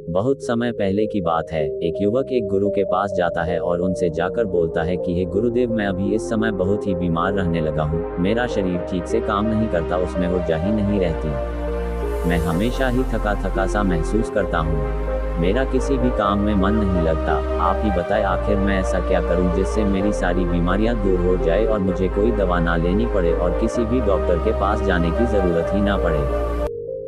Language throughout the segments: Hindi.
बहुत समय पहले की बात है, एक युवक एक गुरु के पास जाता है और उनसे जाकर बोलता है कि हे गुरुदेव, मैं अभी इस समय बहुत ही बीमार रहने लगा हूँ। मेरा शरीर ठीक से काम नहीं करता, उसमें ऊर्जा ही नहीं रहती। मैं हमेशा ही थका थका सा महसूस करता हूँ। मेरा किसी भी काम में मन नहीं लगता। आप ही बताएं, आखिर मैं ऐसा क्या करूं जिससे मेरी सारी बीमारियां दूर हो जाए और मुझे कोई दवा ना लेनी पड़े और किसी भी डॉक्टर के पास जाने की ज़रूरत ही ना पड़े।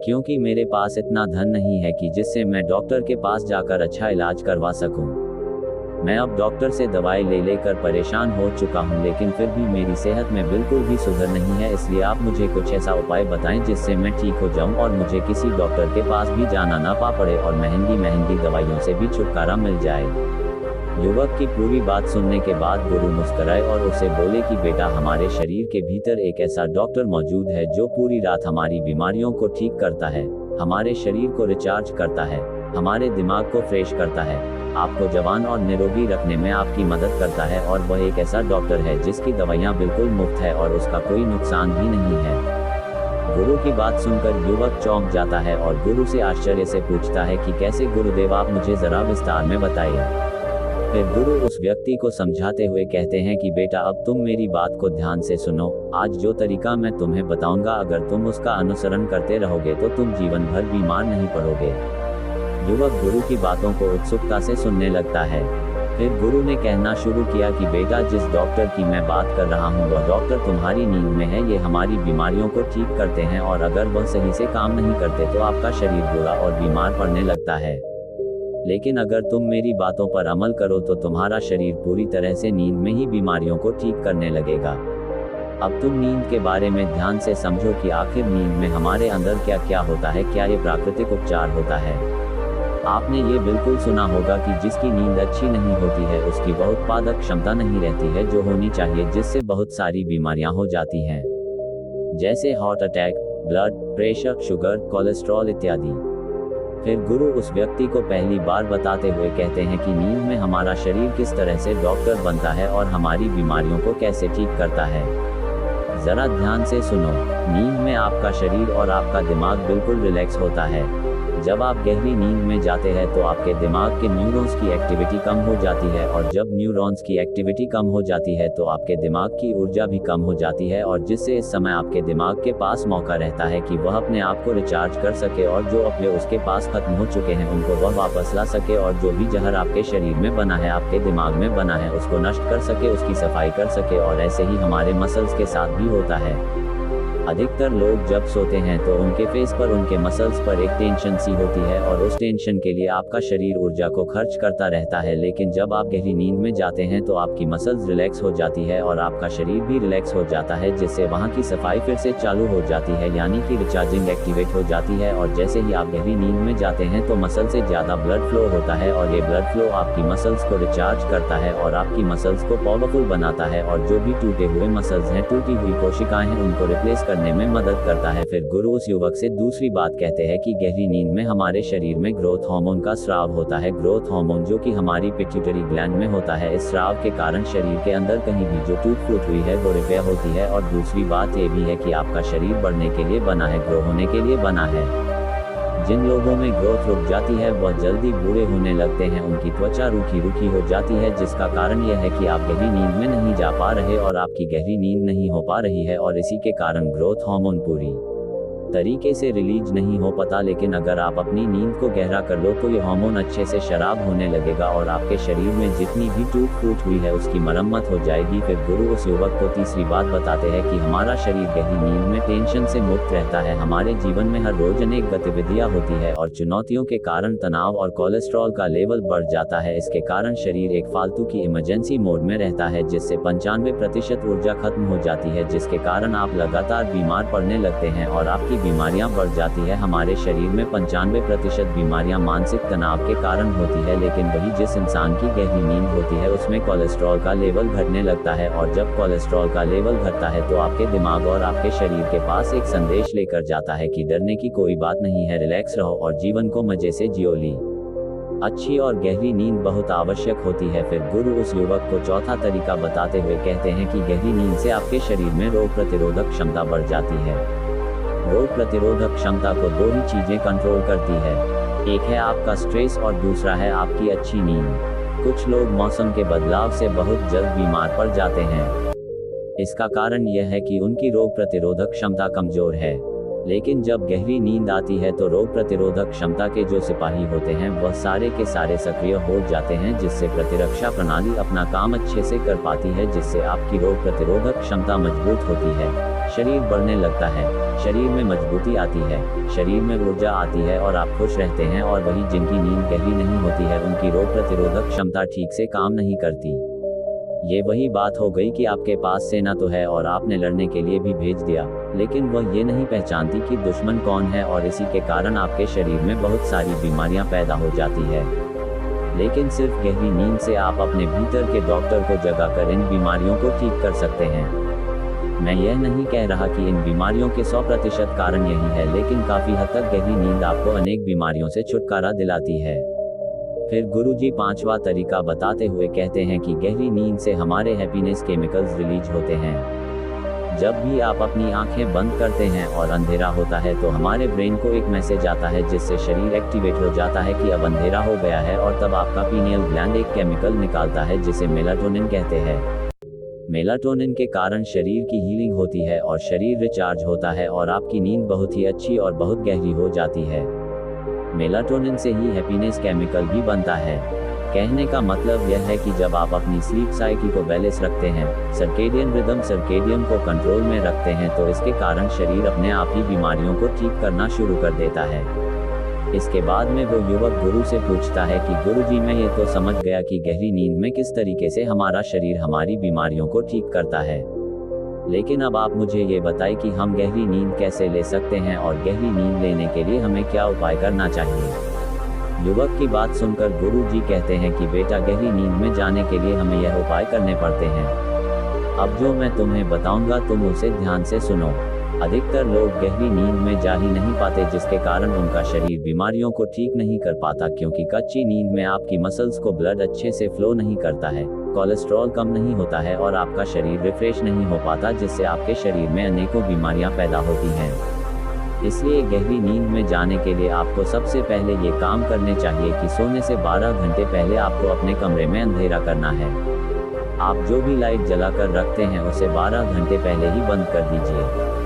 क्योंकि मेरे पास इतना धन नहीं है कि जिससे मैं डॉक्टर के पास जाकर अच्छा इलाज करवा सकूं। मैं अब डॉक्टर से दवाई ले लेकर परेशान हो चुका हूं, लेकिन फिर भी मेरी सेहत में बिल्कुल भी सुधार नहीं है। इसलिए आप मुझे कुछ ऐसा उपाय बताएं जिससे मैं ठीक हो जाऊं और मुझे किसी डॉक्टर के पास भी जाना ना पड़े और महंगी महंगी दवाइयों से भी छुटकारा मिल जाए। युवक की पूरी बात सुनने के बाद गुरु मुस्कुराए और उसे बोले कि बेटा, हमारे शरीर के भीतर एक ऐसा डॉक्टर मौजूद है जो पूरी रात हमारी बीमारियों को ठीक करता है, हमारे शरीर को रिचार्ज करता है, हमारे दिमाग को फ्रेश करता है, आपको जवान और निरोगी रखने में आपकी मदद करता है। और वह एक ऐसा डॉक्टर है जिसकी दवाइयाँ बिल्कुल मुफ्त है और उसका कोई नुकसान भी नहीं है। गुरु की बात सुनकर युवक चौंक जाता है और गुरु से आश्चर्य से पूछता है कि कैसे गुरुदेव, आप मुझे जरा विस्तार में बताइए। फिर गुरु उस व्यक्ति को समझाते हुए कहते हैं कि बेटा, अब तुम मेरी बात को ध्यान से सुनो। आज जो तरीका मैं तुम्हें बताऊंगा, अगर तुम उसका अनुसरण करते रहोगे तो तुम जीवन भर बीमार नहीं पड़ोगे। युवक गुरु की बातों को उत्सुकता से सुनने लगता है। फिर गुरु ने कहना शुरू किया कि बेटा, जिस डॉक्टर की मैं बात कर रहा हूँ वह डॉक्टर तुम्हारी नींद में है। ये हमारी बीमारियों को ठीक करते हैं और अगर वह सही से काम नहीं करते तो आपका शरीर बुरा और बीमार पड़ने लगता है। लेकिन अगर तुम मेरी बातों पर अमल करो तो तुम्हारा शरीर पूरी तरह से नींद में ही बीमारियों को ठीक करने लगेगा। अब तुम नींद के बारे में ध्यान से समझो कि आखिर नींद में हमारे अंदर क्या क्या होता है। क्या ये प्राकृतिक उपचार होता है? आपने ये बिल्कुल सुना होगा कि जिसकी नींद अच्छी नहीं होती है उसकी बहुत उत्पादक क्षमता नहीं रहती है जो होनी चाहिए, जिससे बहुत सारी बीमारियां हो जाती हैं, जैसे heart attack, blood pressure, sugar, cholesterol इत्यादि। फिर गुरु उस व्यक्ति को पहली बार बताते हुए कहते हैं कि नींद में हमारा शरीर किस तरह से डॉक्टर बनता है और हमारी बीमारियों को कैसे ठीक करता है। जरा ध्यान से सुनो। नींद में आपका शरीर और आपका दिमाग बिल्कुल रिलैक्स होता है। जब आप गहरी नींद में जाते हैं तो आपके दिमाग के न्यूरॉन्स की एक्टिविटी कम हो जाती है और जब न्यूरॉन्स की एक्टिविटी कम हो जाती है तो आपके दिमाग की ऊर्जा भी कम हो जाती है और जिससे इस समय आपके दिमाग के पास मौका रहता है कि वह अपने आप को रिचार्ज कर सके और जो अपने उसके पास खत्म हो चुके हैं उनको वह वापस ला सके और जो भी जहर आपके शरीर में बना है, आपके दिमाग में बना है, उसको नष्ट कर सके, उसकी सफाई कर सके। और ऐसे ही हमारे मसल्स के साथ भी होता है। अधिकतर लोग जब सोते हैं तो उनके फेस पर, उनके मसल्स पर एक टेंशन सी होती है और उस टेंशन के लिए आपका शरीर ऊर्जा को खर्च करता रहता है। लेकिन जब आप गहरी नींद में जाते हैं तो आपकी मसल्स रिलैक्स हो जाती है और आपका शरीर भी रिलैक्स हो जाता है, जिससे वहां की सफाई फिर से चालू हो जाती है, यानी कि रिचार्जिंग एक्टिवेट हो जाती है। और जैसे ही आप गहरी नींद में जाते हैं तो मसल से ज़्यादा ब्लड फ्लो होता है और ये ब्लड फ्लो आपकी मसल्स को रिचार्ज करता है और आपकी मसल्स को पावरफुल बनाता है और जो भी टूटे हुए मसल्स हैं, टूटी हुई कोशिकाएं हैं, उनको रिप्लेस करने में मदद करता है। फिर गुरु उस युवक से दूसरी बात कहते हैं कि गहरी नींद में हमारे शरीर में ग्रोथ हार्मोन का स्राव होता है। ग्रोथ हार्मोन जो कि हमारी पिट्यूटरी ग्लैंड में होता है। इस स्राव के कारण शरीर के अंदर कहीं भी जो टूट फूट हुई है वो रिपेयर होती है। और दूसरी बात ये भी है कि आपका शरीर बढ़ने के लिए बना है, ग्रो होने के लिए बना है। जिन लोगों में ग्रोथ रुक जाती है वह जल्दी बूढ़े होने लगते हैं, उनकी त्वचा रूखी रूखी हो जाती है, जिसका कारण यह है कि आप गहरी नींद में नहीं जा पा रहे और आपकी गहरी नींद नहीं हो पा रही है और इसी के कारण ग्रोथ हार्मोन पूरी तरीके से रिलीज नहीं हो पाता। लेकिन अगर आप अपनी नींद को गहरा कर लो तो ये हार्मोन अच्छे से शराब होने लगेगा और आपके शरीर में जितनी भी टूट फूट हुई है उसकी मरम्मत हो जाएगी। फिर गुरु उस युवक को तीसरी बात बताते हैं कि हमारा शरीर गहरी नींद में टेंशन से मुक्त रहता है। हमारे जीवन में हर रोज अनेक गतिविधियां होती है और चुनौतियों के कारण तनाव और कोलेस्ट्रॉल का लेवल बढ़ जाता है। इसके कारण शरीर एक फालतू की इमरजेंसी मोड में रहता है, जिससे 95% ऊर्जा खत्म हो जाती है, जिसके कारण आप लगातार बीमार पड़ने लगते हैं और आपकी बीमारियां बढ़ जाती है। हमारे शरीर में 95% बीमारियां मानसिक तनाव के कारण होती है। लेकिन वही जिस इंसान की गहरी नींद होती है उसमें कोलेस्ट्रॉल का लेवल घटने लगता है और जब कोलेस्ट्रॉल का लेवल घटता है तो आपके दिमाग और आपके शरीर के पास एक संदेश लेकर जाता है कि डरने की कोई बात नहीं है, रिलैक्स रहो और जीवन को मजे से जियो ली। अच्छी और गहरी नींद बहुत आवश्यक होती है। फिर गुरु उस युवक को चौथा तरीका बताते हुए कहते हैं कि गहरी नींद से आपके शरीर में रोग प्रतिरोधक क्षमता बढ़ जाती है। रोग प्रतिरोधक क्षमता को दो ही चीजें कंट्रोल करती है, एक है आपका स्ट्रेस और दूसरा है आपकी अच्छी नींद। कुछ लोग मौसम के बदलाव से बहुत जल्द बीमार पड़ जाते हैं। इसका कारण यह है कि उनकी रोग प्रतिरोधक क्षमता कमजोर है। लेकिन जब गहरी नींद आती है तो रोग प्रतिरोधक क्षमता के जो सिपाही होते हैं वह सारे के सारे सक्रिय हो जाते हैं, जिससे प्रतिरक्षा प्रणाली अपना काम अच्छे से कर पाती है, जिससे आपकी रोग प्रतिरोधक क्षमता मजबूत होती है, शरीर बढ़ने लगता है, शरीर में मजबूती आती है, शरीर में ऊर्जा आती है और आप खुश रहते हैं। और वही जिनकी नींद गहरी नहीं होती है उनकी रोग प्रतिरोधक क्षमता ठीक से काम नहीं करती। ये वही बात हो गई कि आपके पास सेना तो है और आपने लड़ने के लिए भी भेज दिया, लेकिन वह ये नहीं पहचानती कि दुश्मन कौन है, और इसी के कारण आपके शरीर में बहुत सारी बीमारियां पैदा हो जाती है। लेकिन सिर्फ गहरी नींद से आप अपने भीतर के डॉक्टर को जगाकर इन बीमारियों को ठीक कर सकते हैं। मैं यह नहीं कह रहा कि इन बीमारियों के 100% कारण यही है, लेकिन काफी हद तक गहरी नींद आपको अनेक बीमारियों से छुटकारा दिलाती है। फिर गुरुजी 5वां तरीका बताते हुए कहते हैं कि गहरी नींद से हमारे हैप्पीनेस केमिकल्स रिलीज होते हैं। जब भी आप अपनी आंखें बंद करते हैं और अंधेरा होता है तो हमारे ब्रेन को एक मैसेज आता है, जिससे शरीर एक्टिवेट हो जाता है कि अब अंधेरा हो गया है, और तब आपका पीनियल ग्लैंड एक केमिकल निकालता है जिसे मेलाटोनिन कहते हैं। मेलाटोनिन के कारण शरीर की हीलिंग होती है और शरीर रिचार्ज होता है और आपकी नींद बहुत ही अच्छी और बहुत गहरी हो जाती है। मेलाटोनिन से ही हैप्पीनेस केमिकल भी बनता है। कहने का मतलब यह है कि जब आप अपनी स्लीप साइकिल को बैलेंस रखते हैं, सर्केडियन रिदम सर्केडियम को कंट्रोल में रखते हैं, तो इसके कारण शरीर अपने आप ही बीमारियों को ठीक करना शुरू कर देता है। इसके बाद में वो युवक गुरु से पूछता है कि गुरुजी, मैं ये तो समझ गया कि गहरी नींद में किस तरीके से हमारा शरीर हमारी बीमारियों को ठीक करता है, लेकिन अब आप मुझे ये बताएं कि हम गहरी नींद कैसे ले सकते हैं और गहरी नींद लेने के लिए हमें क्या उपाय करना चाहिए। युवक की बात सुनकर गुरुजी कहते हैं कि बेटा, गहरी नींद में जाने के लिए हमें यह उपाय करने पड़ते हैं। अब जो मैं तुम्हें बताऊंगा तुम उसे ध्यान से सुनो। अधिकतर लोग गहरी नींद में जा ही नहीं पाते, जिसके कारण उनका शरीर बीमारियों को ठीक नहीं कर पाता, क्योंकि कच्ची नींद में आपकी मसल्स को ब्लड अच्छे से फ्लो नहीं करता है, कोलेस्ट्रॉल कम नहीं होता है और आपका शरीर रिफ्रेश नहीं हो पाता, जिससे आपके शरीर में अनेकों बीमारियां पैदा होती हैं। इसलिए गहरी नींद में जाने के लिए आपको सबसे पहले ये काम करने चाहिए कि सोने से 12 घंटे पहले आपको अपने कमरे में अंधेरा करना है। आप जो भी लाइट जलाकर रखते हैं उसे 12 घंटे पहले ही बंद कर दीजिए,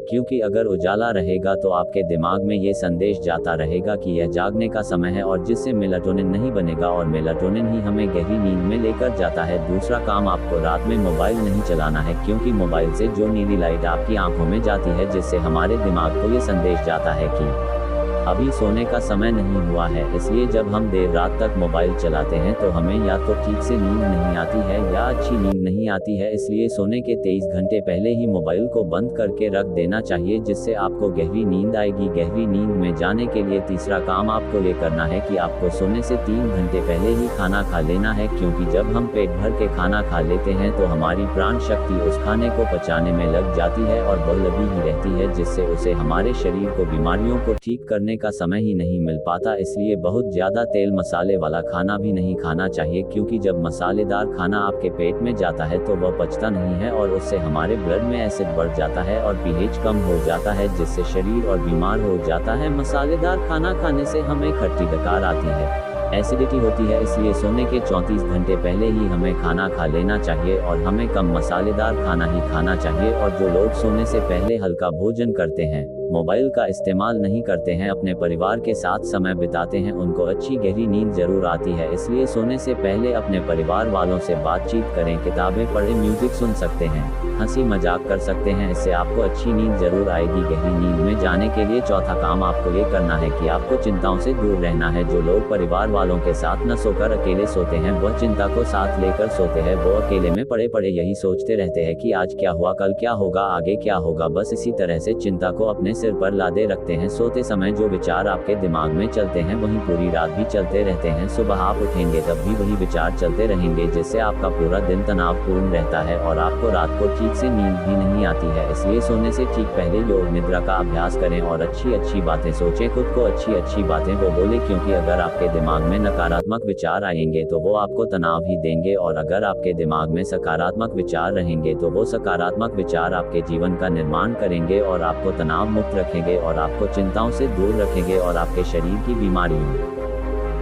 क्योंकि अगर उजाला रहेगा तो आपके दिमाग में ये संदेश जाता रहेगा कि यह जागने का समय है, और जिससे मेलाटोनिन नहीं बनेगा, और मेलाटोनिन ही हमें गहरी नींद में लेकर जाता है। दूसरा काम, आपको रात में मोबाइल नहीं चलाना है, क्योंकि मोबाइल से जो नीली लाइट आपकी आंखों में जाती है, जिससे हमारे दिमाग को ये संदेश जाता है कि अभी सोने का समय नहीं हुआ है। इसलिए जब हम देर रात तक मोबाइल चलाते हैं तो हमें या तो ठीक से नींद नहीं आती है या अच्छी नींद नहीं आती है। इसलिए सोने के 23 घंटे पहले ही मोबाइल को बंद करके रख देना चाहिए, जिससे आपको गहरी नींद आएगी। गहरी नींद में जाने के लिए तीसरा काम आपको ये करना है कि आपको सोने से 3 घंटे पहले ही खाना खा लेना है, क्योंकि जब हम पेट भर के खाना खा लेते हैं तो हमारी प्राण शक्ति उस खाने को पचाने में लग जाती है और वह लगी ही रहती है, जिससे उसे हमारे शरीर को बीमारियों को ठीक करने का समय ही नहीं मिल पाता। इसलिए बहुत ज्यादा तेल मसाले वाला खाना भी नहीं खाना चाहिए, क्योंकि जब मसालेदार खाना आपके पेट में जाता है तो वह पचता नहीं है और उससे हमारे ब्लड में एसिड बढ़ जाता है और पीएच कम हो जाता है, जिससे शरीर और बीमार हो जाता है। मसालेदार खाना खाने से हमें खट्टी डकार आती है, एसिडिटी होती है। इसलिए सोने के 34 घंटे पहले ही हमें खाना खा लेना चाहिए और हमें कम मसालेदार खाना ही खाना चाहिए। और जो लोग सोने से पहले हल्का भोजन करते हैं, मोबाइल का इस्तेमाल नहीं करते हैं, अपने परिवार के साथ समय बिताते हैं, उनको अच्छी गहरी नींद जरूर आती है। इसलिए सोने से पहले अपने परिवार वालों से बातचीत करें, किताबें पढ़ें, म्यूजिक सुन सकते हैं, हंसी मजाक कर सकते हैं। इससे आपको अच्छी नींद जरूर आएगी। गहरी नींद में जाने के लिए चौथा काम आपको ये करना है कि आपको चिंताओं से दूर रहना है। जो लोग परिवार वालों के साथ न सोकर अकेले सोते हैं, वह चिंता को साथ लेकर सोते हैं। वो अकेले में पड़े पड़े यही सोचते रहते हैं कि आज क्या हुआ, कल क्या होगा, आगे क्या होगा। बस इसी तरह से चिंता को अपने सिर पर लादे रखते हैं। सोते समय जो विचार आपके दिमाग में चलते हैं वही पूरी रात भी चलते रहते हैं। सुबह आप उठेंगे तब भी वही विचार चलते रहेंगे, जिससे आपका पूरा दिन तनावपूर्ण रहता है और आपको रात को ठीक से नींद भी नहीं आती है। इसलिए सोने से ठीक पहले योग निद्रा का अभ्यास करें और अच्छी अच्छी बातें सोचें, खुद को अच्छी अच्छी बातें वो बोले, क्योंकि अगर आपके दिमाग में नकारात्मक विचार आएंगे तो वो आपको तनाव ही देंगे, और अगर आपके दिमाग में सकारात्मक विचार रहेंगे तो वो सकारात्मक विचार आपके जीवन का निर्माण करेंगे और आपको तनाव मुक्त तंदुरुस्त रखेंगे और आपको चिंताओं से दूर रखेंगे और आपके शरीर की बीमारियों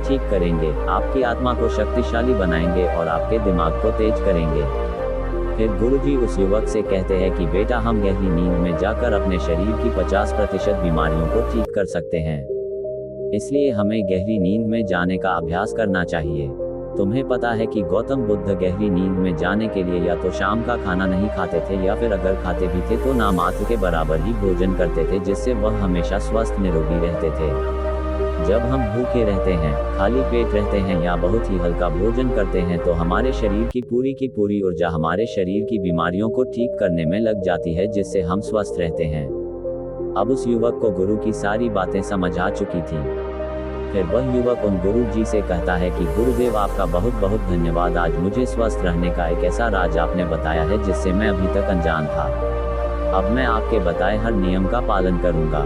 ठीक करेंगे, आपकी आत्मा को शक्तिशाली बनाएंगे और आपके दिमाग को तेज करेंगे। फिर गुरुजी उस युवक से कहते हैं कि बेटा, हम गहरी नींद में जाकर अपने शरीर की 50% बीमारियों को ठीक कर सकते हैं। इसलिए हमें गहरी नींद में जाने का अभ्यास करना चाहिए। तुम्हें पता है कि गौतम बुद्ध गहरी नींद में जाने के लिए या तो शाम का खाना नहीं खाते थे या फिर अगर खाते भी थे तो नामात्र के बराबर ही भोजन करते थे, जिससे वह हमेशा स्वस्थ निरोगी रहते थे। जब हम भूखे रहते हैं, खाली पेट रहते हैं या बहुत ही हल्का भोजन करते हैं तो हमारे शरीर की पूरी ऊर्जा हमारे शरीर की बीमारियों को ठीक करने में लग जाती है, जिससे हम स्वस्थ रहते हैं। अब उस युवक को गुरु की सारी बातें समझ आ चुकी थी। फिर वह युवक उन गुरु जी से कहता है कि गुरुदेव, आपका बहुत बहुत धन्यवाद, आज मुझे स्वस्थ रहने का एक ऐसा राज आपने बताया है जिससे मैं अभी तक अनजान था। अब मैं आपके बताए हर नियम का पालन करूंगा।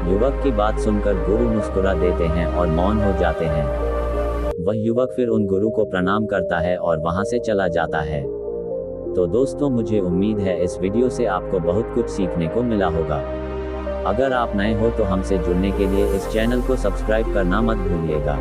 युवक की बात सुनकर गुरु मुस्कुरा देते हैं और मौन हो जाते हैं। वह युवक फिर उन गुरु को प्रणाम करता है और वहां से चला जाता है। तो दोस्तों, मुझे उम्मीद है इस वीडियो से आपको बहुत कुछ सीखने को मिला होगा। अगर आप नए हो तो हमसे जुड़ने के लिए इस चैनल को सब्सक्राइब करना मत भूलिएगा।